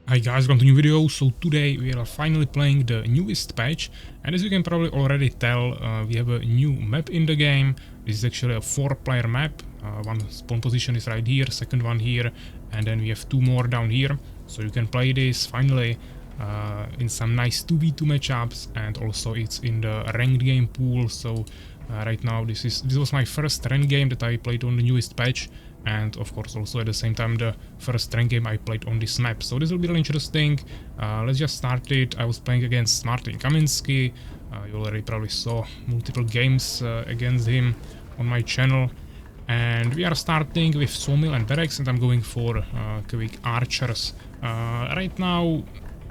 Hi guys, welcome to a new video. So today we are finally playing the newest patch, and as you can probably already tell, we have a new map in the game. This is actually a 4-player map. One spawn position is right here, second one here, and then we have two more down here. So you can play this finally in some nice 2v2 matchups, and also it's in the ranked game pool. So right now this was my first ranked game that I played on the newest patch. And of course also at the same time the first rank game I played on this map. So this will be really interesting. Let's just start it. I was playing against Martin Kaminsky. You already probably saw multiple games against him on my channel. And we are starting with Sawmill and Barracks, and I'm going for quick archers. Right now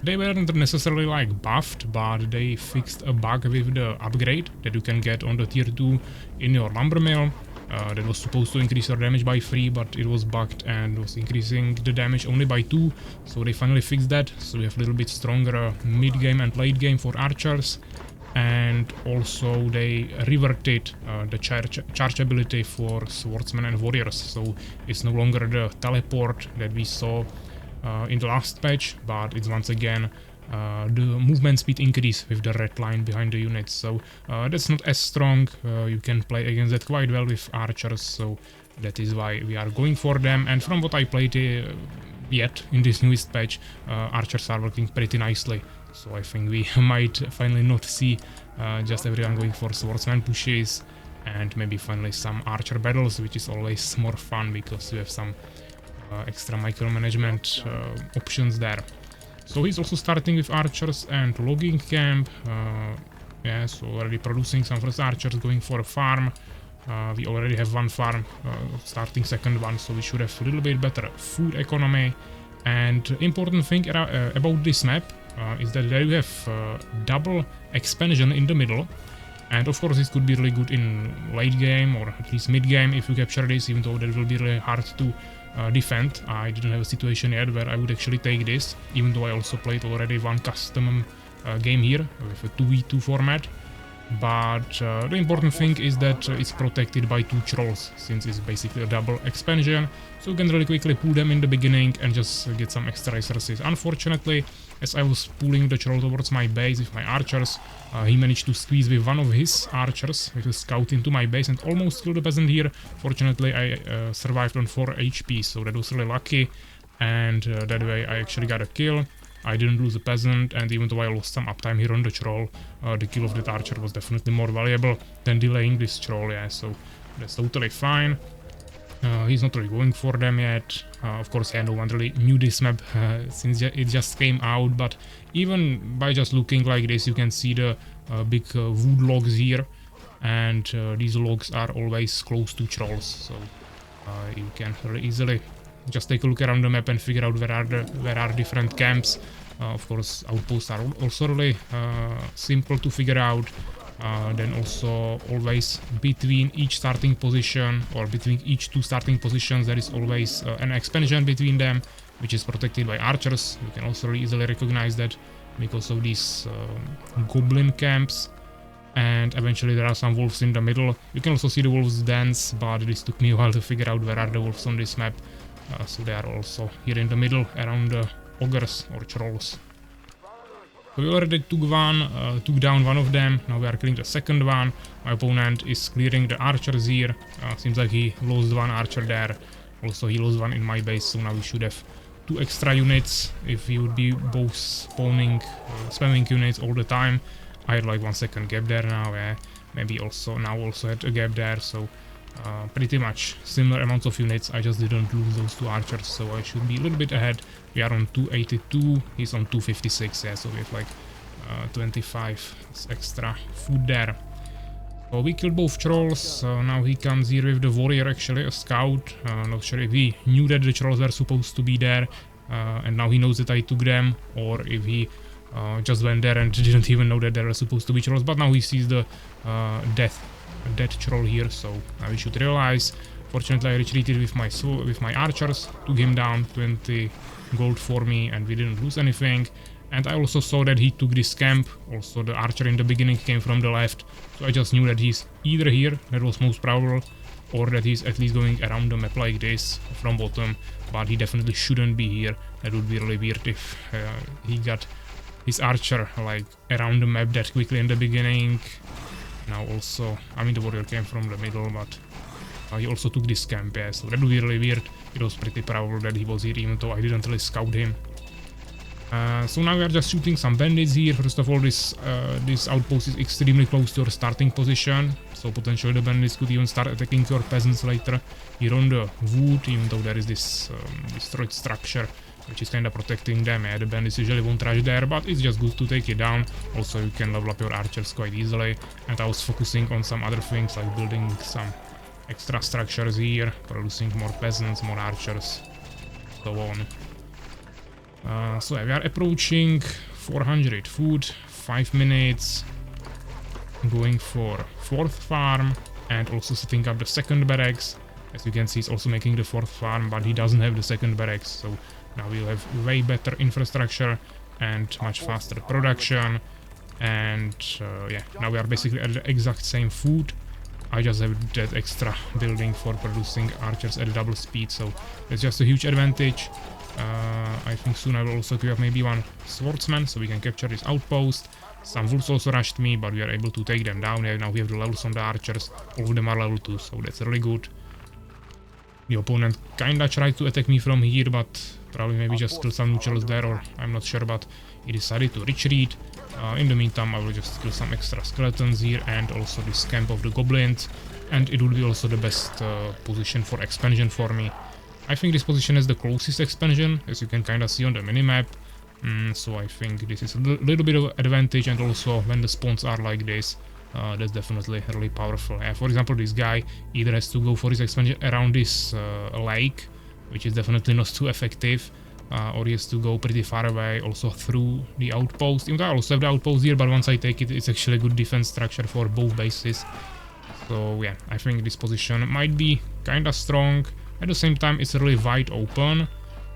they weren't necessarily like buffed, but they fixed a bug with the upgrade that you can get on the tier 2 in your lumber mill. That was supposed to increase your damage by 3, but it was bugged and was increasing the damage only by 2. So they finally fixed that, so we have a little bit stronger mid-game and late-game for archers. And also they reverted the charge ability for swordsmen and warriors, so it's no longer the teleport that we saw in the last patch, but it's once again the movement speed increase with the red line behind the units. So that's not as strong. You can play against that quite well with archers, so that is why we are going for them. And from what I played yet in this newest patch, archers are working pretty nicely. So I think we might finally not see just everyone going for swordsman pushes, and maybe finally some archer battles, which is always more fun because you have some extra micromanagement options there. So he's also starting with archers and logging camp. Yeah, so already producing some first archers, going for a farm. We already have one farm, starting second one, so we should have a little bit better food economy. And important thing about this map is that there you have double expansion in the middle. And of course this could be really good in late game or at least mid game if you capture this, even though that will be really hard to defend. I didn't have a situation yet where I would actually take this, even though I also played already one custom game here with a 2v2 format. But the important thing is that it's protected by 2 trolls, since it's basically a double expansion, so you can really quickly pull them in the beginning and just get some extra resources. Unfortunately, as I was pulling the troll towards my base with my archers, he managed to squeeze with one of his archers with a scout into my base and almost killed the peasant here. Fortunately, I survived on 4 HP, so that was really lucky, and that way I actually got a kill. I didn't lose a peasant, and even though I lost some uptime here on the troll, the kill of that archer was definitely more valuable than delaying this troll, yeah, so that's totally fine. He's not really going for them yet. Of course, yeah, no one really knew this map since it just came out, but even by just looking like this, you can see the big wood logs here, and these logs are always close to trolls, so you can really easily just take a look around the map and figure out where are different camps. Of course, outposts are also really simple to figure out. Then also always between each starting position or between each 2 starting positions there is always an expansion between them, which is protected by archers. You can also really easily recognize that because of these goblin camps. And eventually there are some wolves in the middle. You can also see the wolves dance, but this took me a while to figure out where are the wolves on this map. So they are also here in the middle around the ogres or trolls. So we already took down one of them. Now we are killing the second one. My opponent is clearing the archers here. Seems like he lost one archer there. Also he lost one in my base, so now we should have 2 extra units if he would be both spamming units all the time. I had like 1 second gap there now, maybe also had a gap there, so pretty much similar amounts of units. I just didn't lose those 2 archers, so I should be a little bit ahead. We are on 282, he's on 256, yeah, so we have like 25 extra food there. So we killed both trolls, so now he comes here with the warrior, actually a scout. Not sure if he knew that the trolls were supposed to be there, and now he knows that I took them, or if he just went there and didn't even know that there were supposed to be trolls, but now he sees the dead troll here, so now we should realize. Fortunately, I retreated with my archers, took him down, 20 gold for me, and we didn't lose anything. And I also saw that he took this camp. Also, the archer in the beginning came from the left, so I just knew that he's either here, that was most probable, or that he's at least going around the map like this from bottom, but he definitely shouldn't be here. That would be really weird if he got his archer like around the map that quickly in the beginning. Now also, I mean the warrior came from the middle, but he also took this camp, yeah, so that would be really weird. It was pretty probable that he was here, even though I didn't really scout him. So now we are just shooting some bandits here. First of all, this outpost is extremely close to your starting position, so potentially the bandits could even start attacking your peasants later. Here on the wood, even though there is this destroyed structure which is kind of protecting them. Yeah, the bandits usually won't rush there, but it's just good to take it down. Also, you can level up your archers quite easily, and I was focusing on some other things like building some extra structures here, producing more peasants, more archers, so on. So yeah, we are approaching 400 food, 5 minutes, going for 4th farm, and also setting up the 2nd barracks. As you can see, he's also making the 4th farm, but he doesn't have the 2nd barracks, so now we'll have way better infrastructure and much faster production. And yeah, now we are basically at the exact same food. I just have that extra building for producing archers at double speed, so it's just a huge advantage. I think soon I will also equip maybe one swordsman, so we can capture this outpost. Some wolves also rushed me, but we are able to take them down. Yeah, now we have the levels on the archers, all of them are level 2, so that's really good. The opponent kinda tried to attack me from here, but probably maybe just kill some neutrals there, or I'm not sure, but he decided to retreat. In the meantime, I will just kill some extra skeletons here and also this camp of the goblins, and it will be also the best position for expansion for me. I think this position is the closest expansion, as you can kinda see on the minimap. So I think this is a little bit of advantage, and also when the spawns are like this, that's definitely really powerful. For example, this guy either has to go for his expansion around this lake, which is definitely not too effective, or he has to go pretty far away, also through the outpost. Even though I also have the outpost here, but once I take it, it's actually a good defense structure for both bases. So yeah, I think this position might be kinda strong. At the same time, it's really wide open,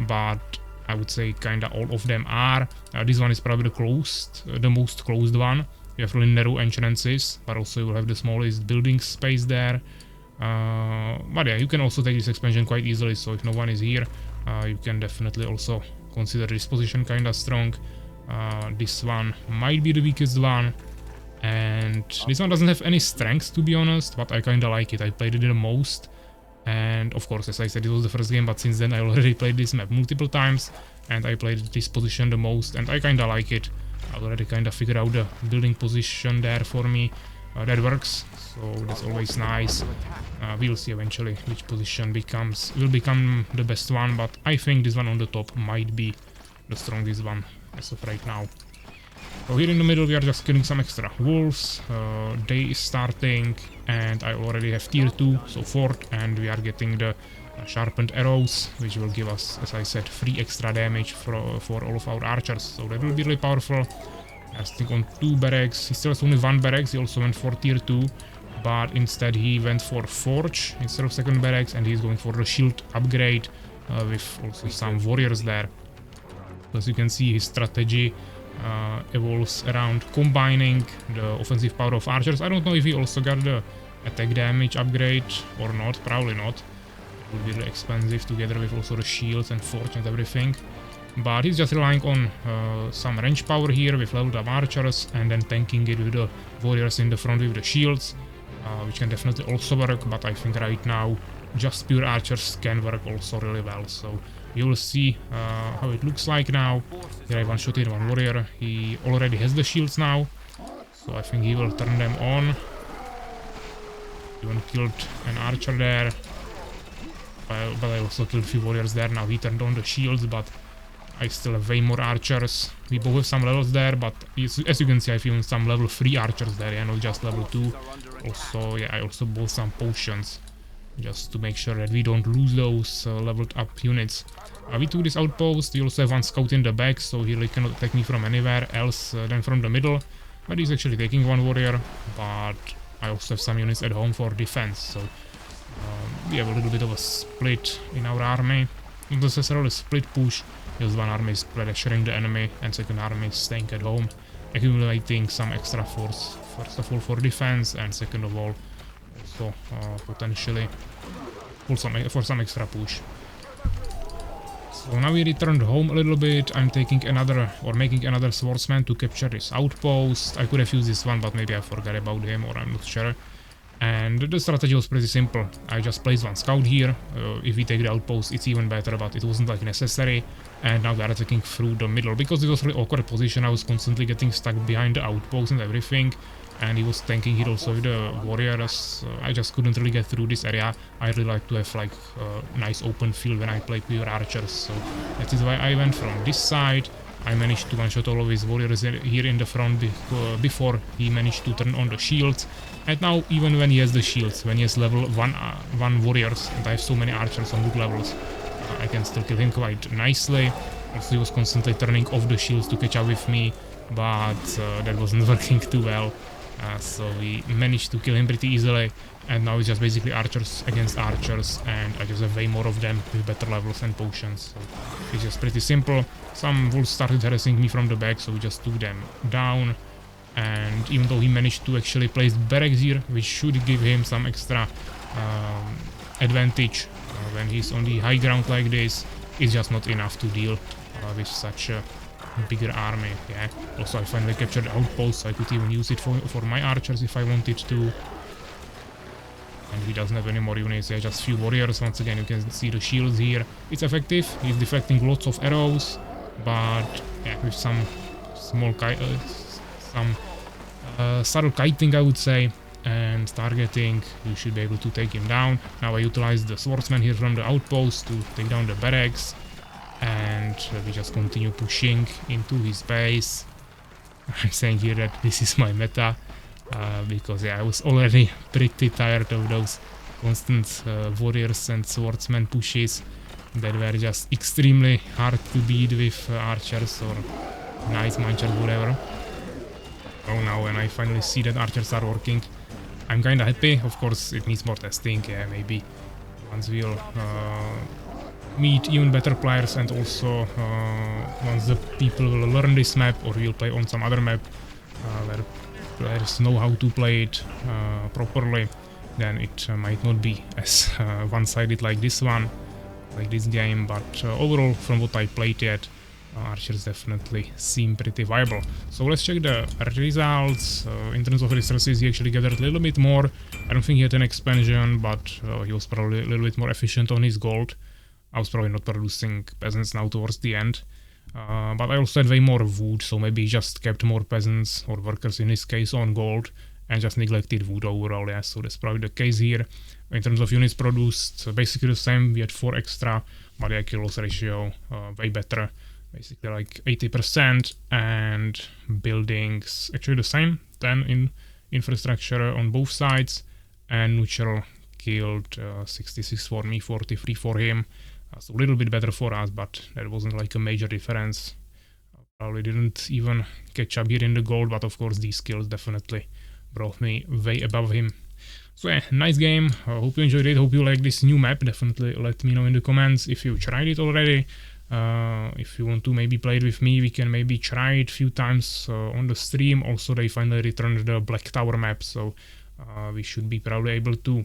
but I would say kinda all of them are. This one is probably the most closed one. You have really narrow entrances, but also you will have the smallest building space there. But yeah, you can also take this expansion quite easily, so if no one is here, you can definitely also consider this position kinda strong. This one might be the weakest one, and this one doesn't have any strength, to be honest, but I kinda like it. I played it the most. And of course, as I said, it was the first game, but since then I already played this map multiple times, and I played this position the most, and I kinda like it. I already kinda figured out the building position there for me. That works, so that's always nice. We'll see eventually which position will become the best one, but I think this one on the top might be the strongest one as of right now. So here in the middle we are just killing some extra wolves. Day is starting, and I already have tier 2, so 4th, and we are getting the sharpened arrows, which will give us, as I said, 3 extra damage for all of our archers, so that will be really powerful. I think on 2 barracks. He still has only 1 barracks. He also went for tier 2, but instead he went for forge instead of 2nd barracks, and he's going for the shield upgrade with also some warriors there. As you can see, his strategy evolves around combining the offensive power of archers. I don't know if he also got the attack damage upgrade or not, probably not. It would be really expensive together with also the shields and forge and everything. But he's just relying on some range power here with leveled up archers, and then tanking it with the warriors in the front with the shields, which can definitely also work, but I think right now just pure archers can work also really well. So you will see how it looks like now. Here I one-shot in one warrior. He already has the shields now, so I think he will turn them on. Even killed an archer there, but I also killed a few warriors there. Now he turned on the shields, but I still have way more archers. We both have some levels there, but as you can see, I've even some level 3 archers there, yeah, not just level 2. Also, yeah, I also bought some potions, just to make sure that we don't lose those leveled up units. We took this outpost. We also have one scout in the back, so he really cannot attack me from anywhere else than from the middle. But he's actually taking one warrior, but I also have some units at home for defense, so we have a little bit of a split in our army. Not necessarily a split push, just one army is pressuring the enemy and second army is staying at home, accumulating some extra force, first of all for defense, and second of all also potentially for some extra push. So now we returned home a little bit. I'm taking another, or making another swordsman to capture this outpost. I could have used this one, but maybe I forgot about him, or I'm not sure. And the strategy was pretty simple. I just placed one scout here. If we take the outpost, it's even better, but it wasn't like necessary. And now we are attacking through the middle. Because it was a really awkward position, I was constantly getting stuck behind the outpost and everything. And he was tanking here also with the warriors. I just couldn't really get through this area. I really like to have like a nice open field when I play pure archers. So that is why I went from this side. I managed to one-shot all of his warriors here in the front before he managed to turn on the shields. And now, even when he has the shields, when he has level 1 warriors, and I have so many archers on good levels, I can still kill him quite nicely. Also, he was constantly turning off the shields to catch up with me, but that wasn't working too well. So we managed to kill him pretty easily, and now it's just basically archers against archers, and I just have way more of them with better levels and potions. So it's just pretty simple. Some wolves started harassing me from the back, so we just took them down. And even though he managed to actually place barracks here, which should give him some extra advantage when he's on the high ground like this, it's just not enough to deal with such a bigger army. Yeah. Also, I finally captured the outpost, so I could even use it for my archers if I wanted to. And he doesn't have any more units, yeah, just few warriors. Once again, you can see the shields here. It's effective, he's deflecting lots of arrows, but yeah, with some small subtle kiting, I would say, and targeting, you should be able to take him down. Now I utilize the swordsman here from the outpost to take down the barracks, and we just continue pushing into his base. I'm saying here that this is my meta, because yeah, I was already pretty tired of those constant warriors and swordsman pushes that were just extremely hard to beat with archers or knights, archers, whatever. Oh, now when I finally see that archers are working, I'm kinda happy. Of course, it needs more testing. Yeah, maybe once we'll meet even better players, and also once the people will learn this map, or we'll play on some other map where players know how to play it properly, then it might not be as one-sided like this one, like this game. But overall, from what I played yet, archers definitely seem pretty viable. So let's check the results. In terms of resources, he actually gathered a little bit more. I don't think he had an expansion, but he was probably a little bit more efficient on his gold. I was probably not producing peasants now towards the end. But I also had way more wood, so maybe he just kept more peasants, or workers in his case, on gold, and just neglected wood overall. Yeah, so that's probably the case here. In terms of units produced, basically the same. We had 4 extra, but the kill loss ratio way better. Basically like 80%, and buildings actually the same, 10 in infrastructure on both sides, and neutral killed 66 for me, 43 for him. So a little bit better for us, but that wasn't like a major difference. Probably didn't even catch up here in the gold, but of course these kills definitely brought me way above him. So yeah, nice game. Hope you enjoyed it. Hope you like this new map. Definitely let me know in the comments if you tried it already. If you want to maybe play it with me, we can maybe try it a few times on the stream. Also, they finally returned the Black Tower map, so we should be probably able to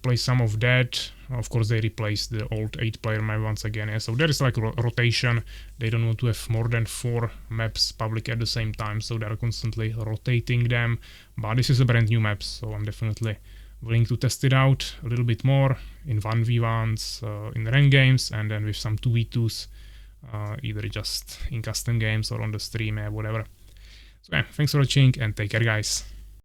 play some of that. Of course, they replaced the old 8-player map once again, yeah, so there is like rotation. They don't want to have more than 4 maps public at the same time, so they're constantly rotating them. But this is a brand new map, so I'm definitely willing to test it out a little bit more in 1v1s, in ranked games, and then with some 2v2s, either just in custom games or on the stream, whatever. So yeah, thanks for watching, and take care, guys.